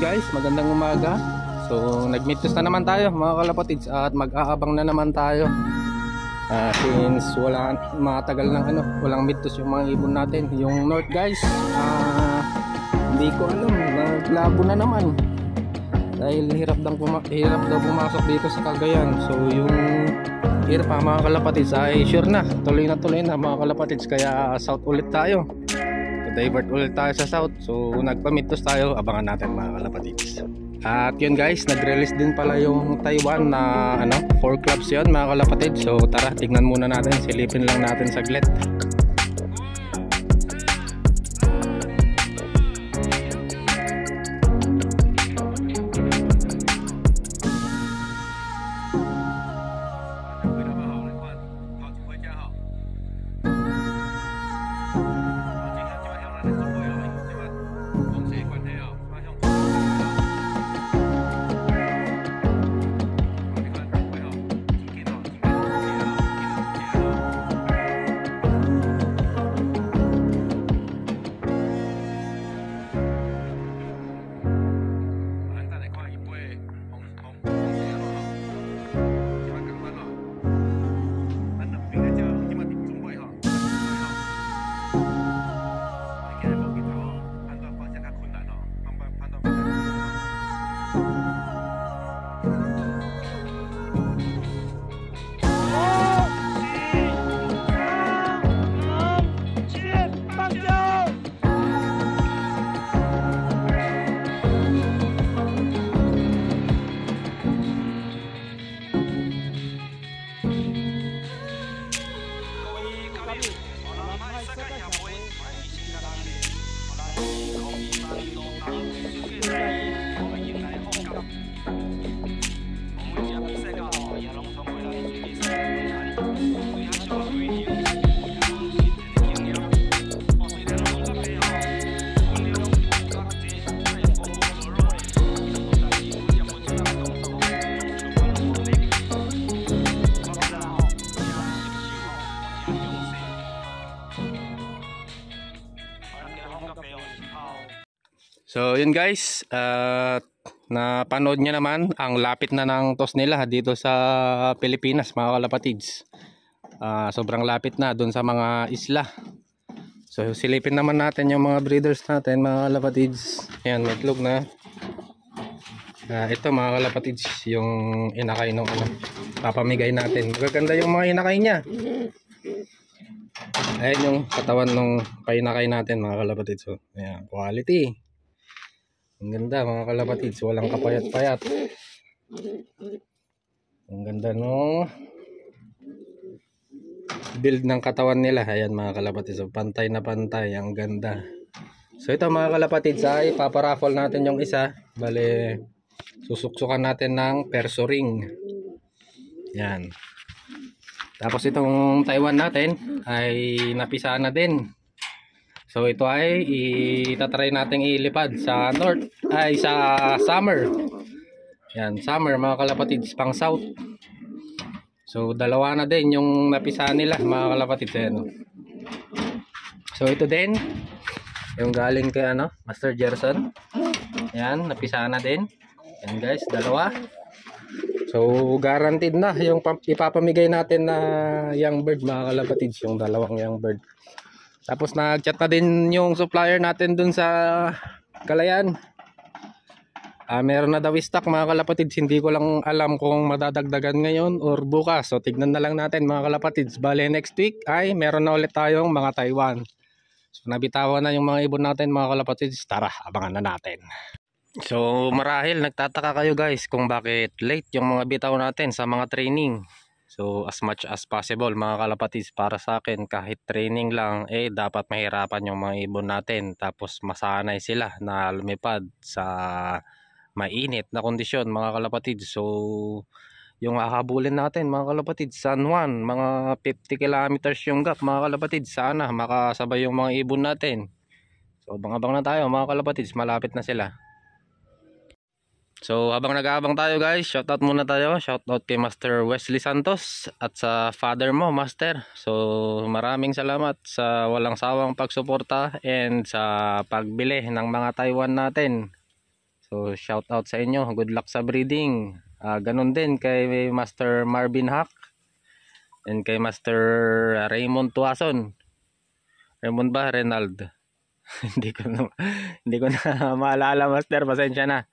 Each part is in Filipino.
Guys, magandang umaga. So nag-meetus na naman tayo mga kalapatids at mag-aabang na naman tayo since wala matagal ng walang meetus yung mga ibon natin. Yung north guys, hindi ko alam, naglabo na naman dahil hirap daw pumasok dito sa Cagayan. So yung here pa mga kalapatids ay sure na tuloy na mga kalapatids, kaya south ulit tayo. Divert ulit tayo sa south. So nagpa-meetus tayo, abangan natin mga kalapatids. At yun guys, nag-release din pala yung Taiwan na 4 clubs yun mga kalapatids. So tara, tignan muna natin, silipin lang natin saglit. So yun guys, napanood nyo naman ang lapit na ng toss nila dito sa Pilipinas mga kalapatids. Sobrang lapit na dun sa mga isla. So silipin naman natin yung mga breeders natin mga kalapatids. Ayan, may itlog na. Ito mga kalapatids, yung inakay nung papamigay natin. Magaganda yung mga inakay niya. Ayan yung katawan nung painakay natin mga kalapatids. So, ayan, quality. Ang ganda mga kalapatids, walang kapayat-payat. Ang ganda no build ng katawan nila. Ayan mga kalapatids, so, pantay na pantay, ang ganda. So ito mga kalapatids ay paparaffle natin yung isa. Bale susuksukan natin ng perso ring. Yan. Tapos itong Taiwan natin ay napisa na din. So ito ay itatry nating ilipad sa north, ay sa summer. Yan, summer mga kalapatids, pang south. So dalawa na din yung napisa nila mga kalapatids. So ito din yung galing kay Master Gerson. Yan, napisa na din. Yan guys, dalawa. So guaranteed na yung ipapamigay natin na young bird mga kalapatids, yung dalawang young bird. Tapos nag-chat na din yung supplier natin dun sa Calayan. Meron na daw stock mga kalapatids. Hindi ko lang alam kung madadagdagan ngayon or bukas. So tignan na lang natin mga kalapatids. Bale next week ay meron na ulit tayong mga Taiwan. So nabitawan na yung mga ibon natin mga kalapatids. Tara, abangan na natin. So marahil nagtataka kayo guys kung bakit late yung mga bitaw natin sa mga training. So as much as possible mga kalapatids, para sa akin kahit training lang dapat mahirapan yung mga ibon natin. Tapos masanay sila na lumipad sa mainit na kondisyon mga kalapatids. So yung hahabulin natin mga kalapatids, San Juan, mga 50 kilometers yung gap mga kalapatids. Sana makasabay yung mga ibon natin. So abang-abang na tayo mga kalapatids, malapit na sila. So habang nag-aabang tayo guys, shoutout muna tayo. Shoutout kay Master Wesley Santos at sa father mo, Master. So maraming salamat sa walang sawang pagsuporta and sa pagbili ng mga Taiwan natin. So shoutout sa inyo, good luck sa breeding. Ganun din kay Master Marvin Hack and kay Master Raymond Tuason. Raymond ba? Renald? hindi ko na maalala, Master, pasensya na.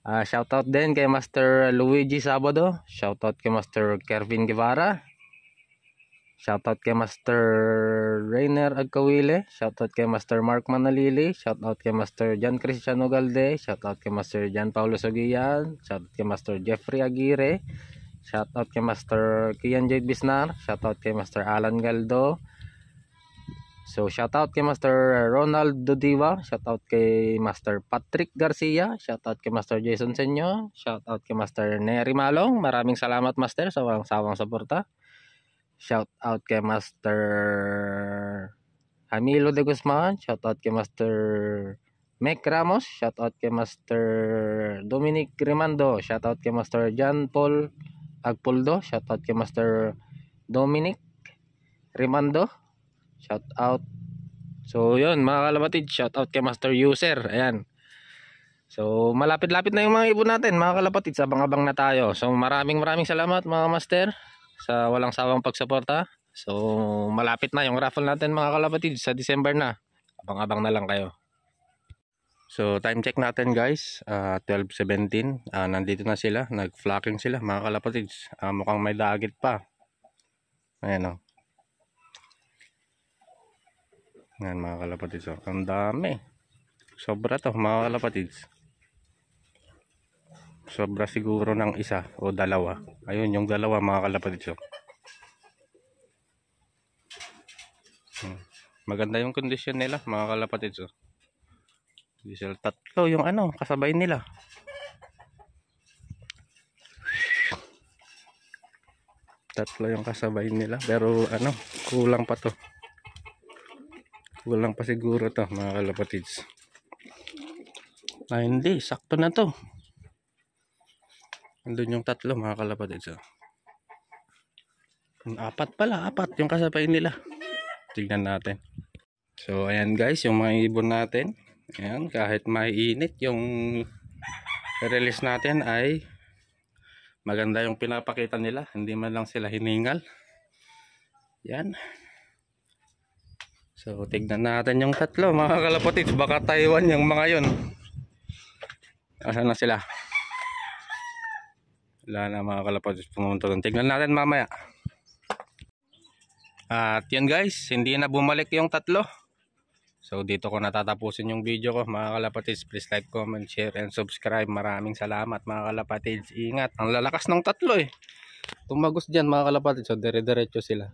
Shoutout din kay Master Luigi Sabado. Shoutout kay Master Kervin Guevara. Shoutout kay Master Rainer Agkawile. Shoutout kay Master Mark Manalili. Shoutout kay Master Jan Cristiano Galde. Shoutout kay Master Jan Paulo Sogian. Shoutout kay Master Jeffrey Aguirre. Shoutout kay Master Kian J. Bisnar. Shoutout kay Master Alan Galdo. So shoutout kay Master Ronald Dodiva, shoutout kay Master Patrick Garcia, shoutout kay Master Jason Senyo, shoutout kay Master Nery Malong. Maraming salamat, Master, sa walang sawang suporta. Shoutout kay Master Hamilo de Guzman, shoutout kay Master Mek Ramos, shoutout kay Master Dominic Rimando, shoutout kay Master John Paul Agpoldo, shoutout kay Master Dominic Rimando. Shout out. So yun mga kalapatid, shout out kay Master User. Ayan. So malapit-lapit na yung mga ibon natin mga kalapatid, sa abang-abang na tayo. So maraming salamat mga Master sa walang sawang pagsuporta. So malapit na yung raffle natin mga kalapatid sa December na. Abang-abang na lang kayo. So time check natin guys, 12:17. Nandito na sila, nag-flocking sila mga kalapatid. Mukhang may dagit pa. Ayan o. Yan mga kalapatids, ang dami, sobra to mga kalapatids, sobra siguro ng isa o dalawa. Ayun yung dalawa mga kalapatids. Maganda yung kondisyon nila mga kalapatids. Diesel tatlo yung kasabay nila. Tatlo yung kasabay nila, pero kulang pa to. Kulang pa siguro to mga kalapatids. Hindi, sakto na to. Andun yung tatlo mga kalapatids. Apat yung kasabay nila. Tignan natin. So ayan guys, yung mga ibon natin. Ayan, kahit maiinit yung release natin ay maganda yung pinapakita nila. Hindi man lang sila hiningal. Yan. So tignan natin yung tatlo mga kalapatids, baka Taiwan yung mga yun. Asan na sila? Wala na mga kalapatids, pumunta doon. Tignan natin mamaya. At yun guys, hindi na bumalik yung tatlo. So dito ko natatapusin yung video ko mga kalapatids. Please like, comment, share, and subscribe. Maraming salamat mga kalapatids. Ingat, ang lalakas ng tatlo eh. Tumagos dyan mga kalapatids. So dire-diretso sila.